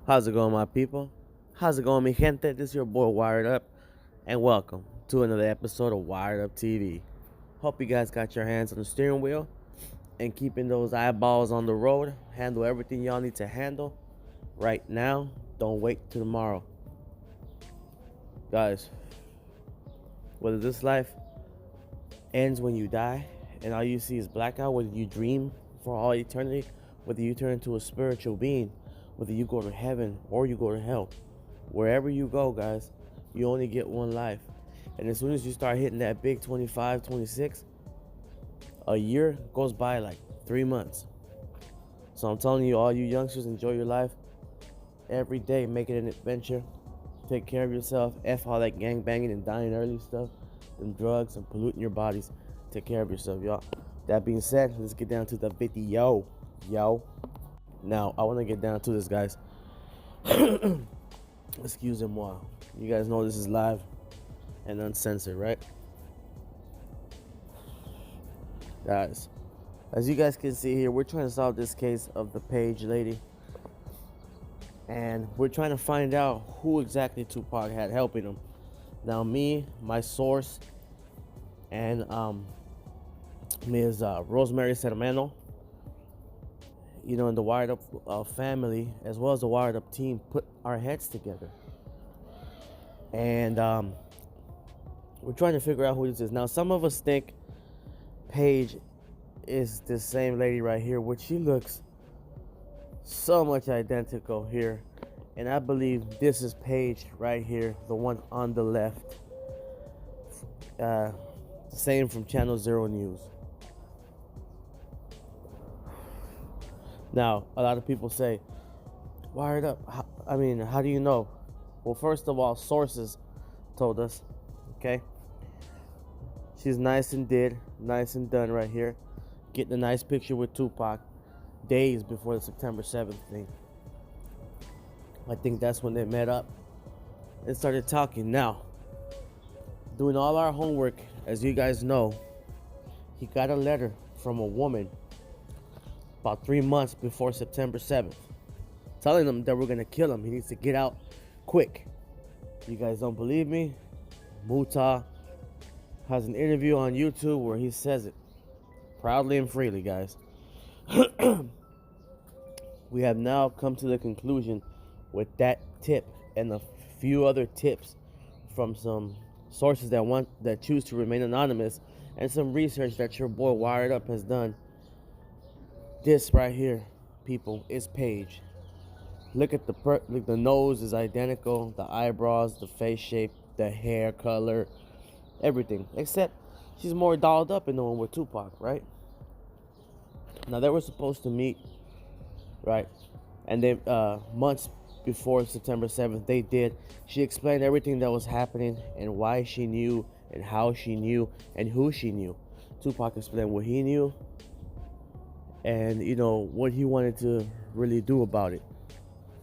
How's it going, my people? How's it going, mi gente? This is your boy Wired Up, and welcome to another episode of Wired Up TV. Hope you guys got your hands on the steering wheel and keeping those eyeballs on the road. Handle everything y'all need to handle right now. Don't wait till tomorrow. Guys, whether this life ends when you die and all you see is blackout, whether you dream for all eternity, whether you turn into a spiritual being, whether you go to heaven or you go to hell, wherever you go, guys, you only get one life. And as soon as you start hitting that big 25, 26, a year goes by like 3 months. So I'm telling you, all you youngsters, enjoy your life every day. Make it an adventure. Take care of yourself. F all that gang banging and dying early stuff, and drugs and polluting your bodies. Take care of yourself, y'all. That being said, let's get down to the video. Now, I want to get down to this, guys. Excusez-moi. You guys know this is live and uncensored, right? Guys, as you guys can see here, we're trying to solve this case of the Paige lady. And we're trying to find out who exactly Tupac had helping him. Now, my source, and Ms. Rosemary Sermano, and the Wired Up family, as well as the Wired Up team, put our heads together. And we're trying to figure out who this is. Now, some of us think Paige is this same lady right here, which she looks so much identical here. And I believe this is Paige right here, the one on the left. Same from Channel Zero News. Now, a lot of people say, Wired Up, how do you know? Well, first of all, sources told us, okay? She's nice and done right here. Getting a nice picture with Tupac days before the September 7th thing. I think that's when they met up and started talking. Now, doing all our homework, as you guys know, he got a letter from a woman about 3 months before September 7th, telling him that we're gonna kill him. He needs to get out quick. You guys don't believe me? Muta has an interview on YouTube where he says it proudly and freely, guys. We have now come to the conclusion with that tip and a few other tips from some sources that choose to remain anonymous, and some research that your boy Wired Up has done. This right here, people, is Paige. Look at the nose is identical, the eyebrows, the face shape, the hair color, everything. Except she's more dolled up in the one with Tupac, right? Now they were supposed to meet, right? And they months before September 7th, they did. She explained everything that was happening and why she knew and how she knew and who she knew. Tupac explained what he knew and what he wanted to really do about it.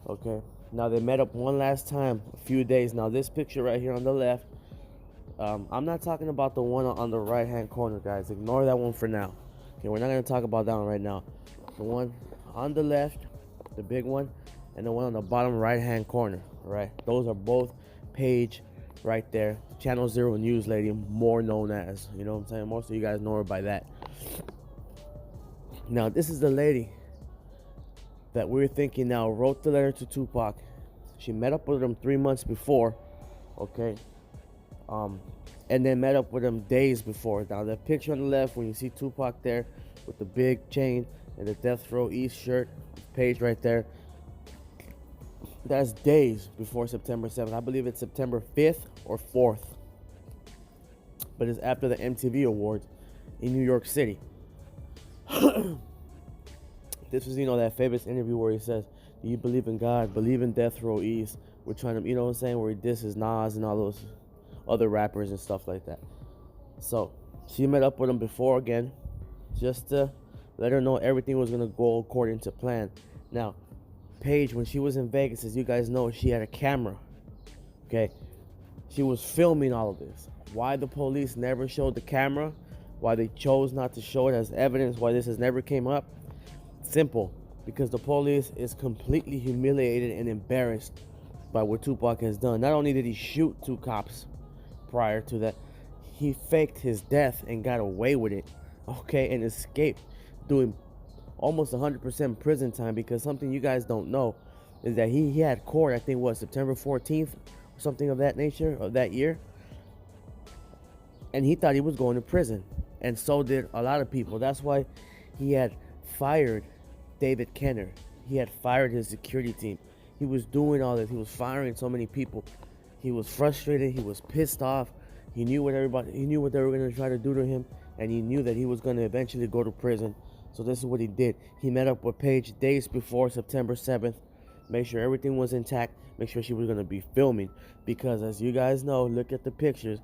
Okay, now they met up one last time a few days. Now this picture right here on the left, I'm not talking about the one on the right hand corner, guys. Ignore that one for now. Okay, we're not going to talk about that one right now. The one on the left, the big one, and the one on the bottom right hand corner. Right, those are both Paige right there. Channel Zero News lady, more known as, you know what I'm saying? Most of you guys know her by that. Now, this is the lady that we're thinking now wrote the letter to Tupac. She met up with him 3 months before, okay? And then met up with him days before. Now, the picture on the left, when you see Tupac there with the big chain and the Death Row East shirt, Paige right there, that's days before September 7th. I believe it's September 5th or 4th. But it's after the MTV Awards in New York City. This was, that famous interview where he says, do you believe in God? Believe in Death Row East. We're trying to, what I'm saying? Where he disses Nas and all those other rappers and stuff like that. So, she met up with him before again, just to let her know everything was going to go according to plan. Now, Paige, when she was in Vegas, as you guys know, she had a camera. Okay? She was filming all of this. Why the police never showed the camera, why they chose not to show it as evidence, why this has never came up, simple. because the police is completely humiliated and embarrassed by what Tupac has done. Not only did he shoot 2 cops prior to that, he faked his death and got away with it, okay, and escaped doing almost 100% prison time, because something you guys don't know is that he had court, I think, what, September 14th, or something of that nature, of that year, and he thought he was going to prison, and so did a lot of people. That's why he had fired David Kenner. He had fired his security team. He was doing all this. He was firing so many people. He was frustrated. He was pissed off. He knew what they were going to try to do to him, and he knew that he was going to eventually go to prison. So this is what he did. He met up with Paige days before September 7th, made sure everything was intact, make sure she was going to be filming, because as you guys know, look at the pictures.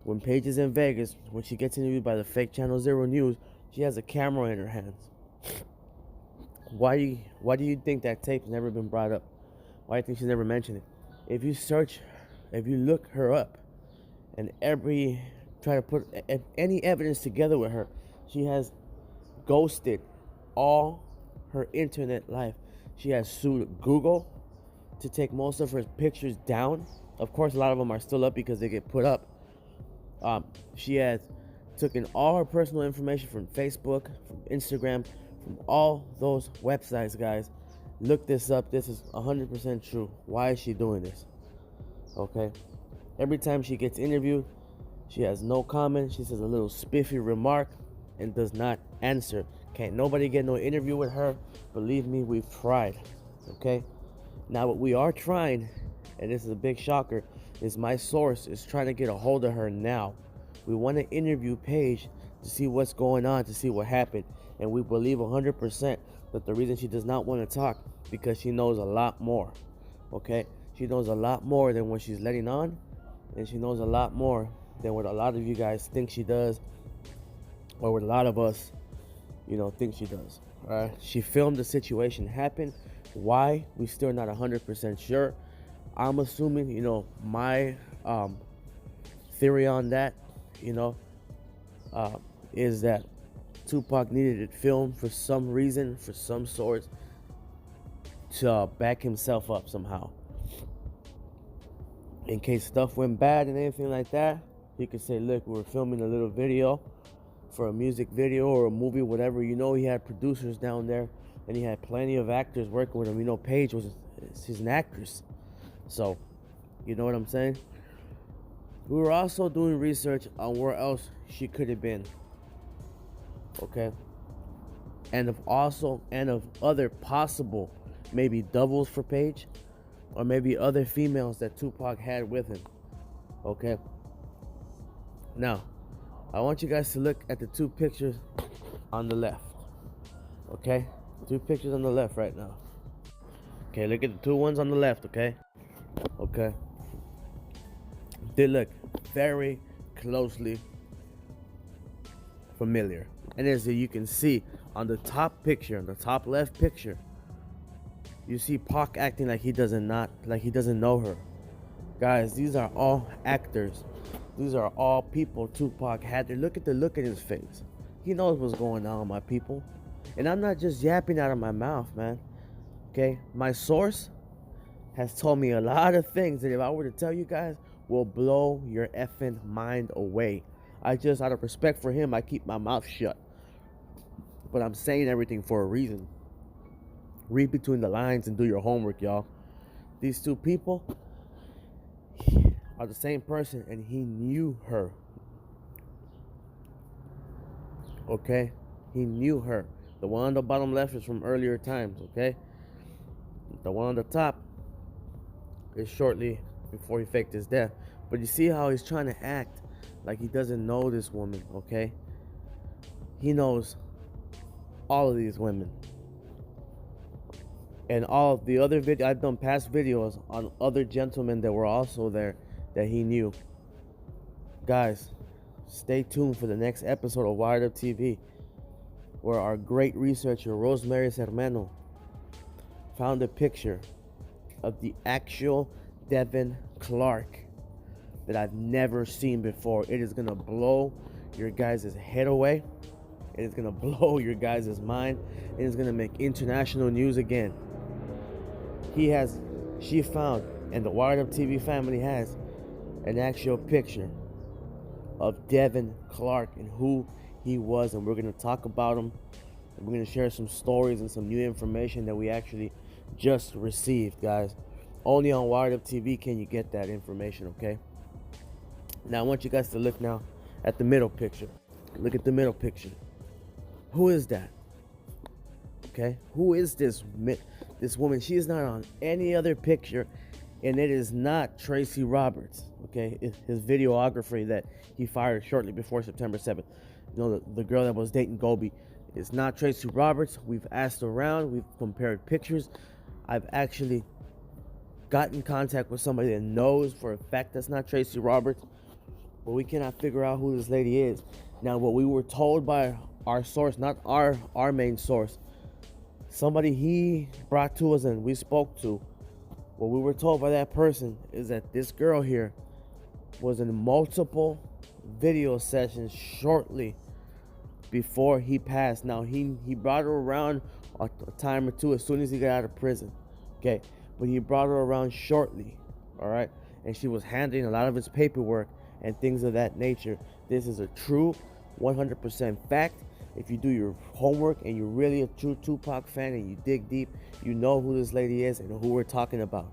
When Paige is in Vegas, when she gets interviewed by the fake Channel Zero News, she has a camera in her hands. Why do you think that tape's never been brought up? Why do you think she's never mentioned it? If you look her up, and try to put any evidence together with her, she has ghosted all her internet life. She has sued Google to take most of her pictures down. Of course, a lot of them are still up because they get put up. She has taken all her personal information from Facebook, from Instagram, from all those websites, guys. Look this up. This is 100% true. Why is she doing this? Okay. Every time she gets interviewed, she has no comment. She says a little spiffy remark and does not answer. Can't nobody get no interview with her. Believe me, we've tried. Okay. Now what we are trying, and this is a big shocker, is my source is trying to get a hold of her now. We want to interview Paige to see what's going on, to see what happened. And we believe 100% that the reason she does not want to talk, because she knows a lot more. Okay? She knows a lot more than what she's letting on. And she knows a lot more than what a lot of you guys think she does, or what a lot of us, think she does. All right? She filmed the situation happen. Why? We're still not 100% sure. I'm assuming, my theory on that, is that Tupac needed it filmed for some reason, for some sort, to back himself up somehow. In case stuff went bad and anything like that, he could say, look, we're filming a little video for a music video or a movie, whatever. He had producers down there, and he had plenty of actors working with him. Paige she's an actress. So, you know what I'm saying? We were also doing research on where else she could have been. Okay? And of other possible maybe doubles for Paige, or maybe other females that Tupac had with him. Okay? Now, I want you guys to look at the 2 pictures on the left. Okay? 2 pictures on the left right now. Okay, look at the 2 ones on the left, okay? Okay. They look very closely familiar. And as you can see on the top picture, on the top left picture, you see Pac acting like he doesn't know her. Guys, these are all actors. These are all people Tupac had there. Look at the look in his face. He knows what's going on, my people. And I'm not just yapping out of my mouth, man. Okay? My source has told me a lot of things that if I were to tell you guys, will blow your effing mind away. I just, out of respect for him, I keep my mouth shut. But I'm saying everything for a reason. Read between the lines and do your homework, y'all. These 2 people are the same person, and he knew her. Okay? He knew her. The one on the bottom left is from earlier times, okay? The one on the top is shortly before he faked his death. But you see how he's trying to act like he doesn't know this woman, okay? He knows all of these women. And all the other I've done past videos on other gentlemen that were also there that he knew. Guys, stay tuned for the next episode of Wired Up TV, where our great researcher, Rosemary Sermeno, found a picture of the actual Devin Clark that I've never seen before. It is going to blow your guys' head away. and it's gonna blow your guys' mind, and it's gonna make international news again. She found, and the Wired Up TV family has, an actual picture of Devin Clark and who he was, and we're gonna talk about him, and we're gonna share some stories and some new information that we actually just received, guys. Only on Wired Up TV can you get that information, okay? Now I want you guys to look now at the middle picture. Look at the middle picture. Who is that? Okay, who is this woman? She is not on any other picture, and it is not Tracy Roberts. Okay, it's his videographer that he fired shortly before September 7th. You know, the girl that was dating Gobi. It's not Tracy Roberts. We've asked around, we've compared pictures. I've actually got in contact with somebody that knows for a fact that's not Tracy Roberts, but we cannot figure out who this lady is. Now, what we were told by our source, not our main source, somebody he brought to us and we spoke to, what we were told by that person is that this girl here was in multiple video sessions shortly before he passed. Now, he brought her around a time or two as soon as he got out of prison, okay? But he brought her around shortly, all right? And she was handling a lot of his paperwork and things of that nature. This is a true 100% fact. If you do your homework and you're really a true Tupac fan and you dig deep, you know who this lady is and who we're talking about,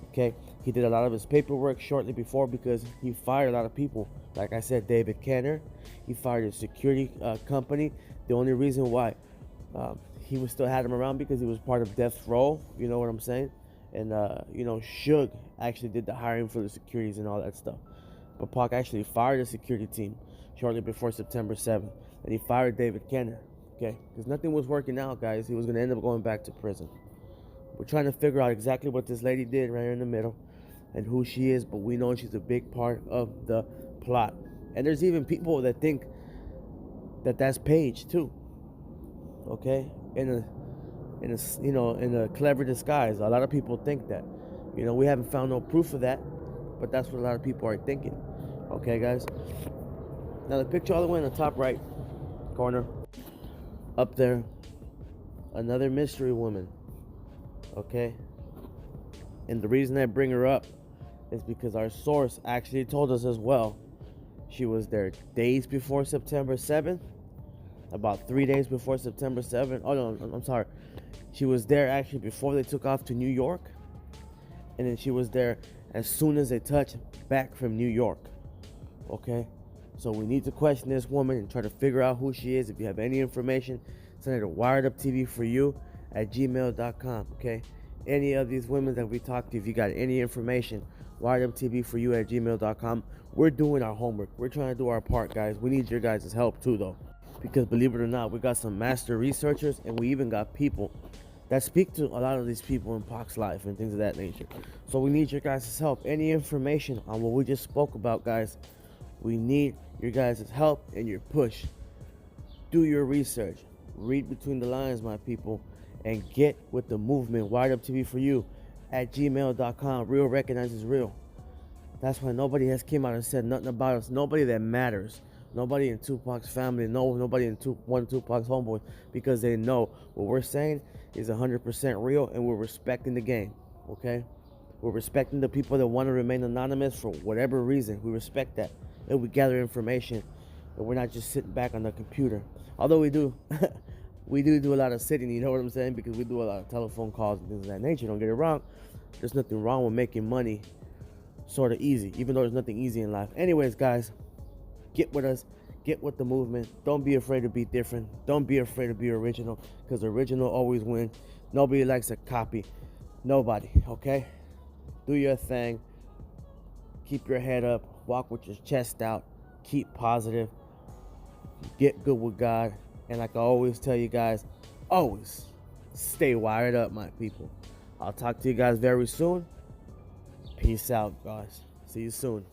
okay? He did a lot of his paperwork shortly before because he fired a lot of people. Like I said, David Kenner, he fired his security company. The only reason why he was still had him around because he was part of Death Row, you know what I'm saying? And, Suge actually did the hiring for the securities and all that stuff. But Pac actually fired the security team shortly before September 7th. And he fired David Kenner, okay? Because nothing was working out, guys. He was going to end up going back to prison. We're trying to figure out exactly what this lady did right here in the middle and who she is, but we know she's a big part of the plot. And there's even people that think that that's Paige, too, okay? In a clever disguise. A lot of people think that. We haven't found no proof of that, but that's what a lot of people are thinking. Okay, guys? Now, the picture all the way in the top right corner, up there, another mystery woman, okay? And the reason I bring her up is because our source actually told us as well. She was there days before September 7th, about 3 days before September 7th. Oh, no, I'm sorry. She was there actually before they took off to New York, and then she was there as soon as they touched back from New York, okay? So we need to question this woman and try to figure out who she is. If you have any information, send it to wireduptv4you@gmail.com, okay? Any of these women that we talked to, if you got any information, wireduptv4you@gmail.com. We're doing our homework. We're trying to do our part, guys. We need your guys' help too, though. Because believe it or not, we got some master researchers, and we even got people that speak to a lot of these people in Pac's life and things of that nature. So we need your guys' help. Any information on what we just spoke about, guys, we need your guys' help and your push. Do your research. Read between the lines, my people, and get with the movement. wireduptv4you@gmail.com. Real recognizes real. That's why nobody has came out and said nothing about us. Nobody that matters. Nobody in Tupac's family. Nobody in one of Tupac's homeboys, because they know what we're saying is 100% real, and we're respecting the game, okay? We're respecting the people that want to remain anonymous for whatever reason. We respect that. And we gather information, and we're not just sitting back on the computer. Although we do do a lot of sitting, you know what I'm saying? Because we do a lot of telephone calls and things of that nature. Don't get it wrong. There's nothing wrong with making money sort of easy, even though there's nothing easy in life. Anyways, guys, get with us. Get with the movement. Don't be afraid to be different. Don't be afraid to be original, because original always wins. Nobody likes a copy. Nobody, okay? Do your thing. Keep your head up. Walk with your chest out. Keep positive. Get good with God. And like I always tell you guys, always stay wired up, my people. I'll talk to you guys very soon. Peace out, guys. See you soon.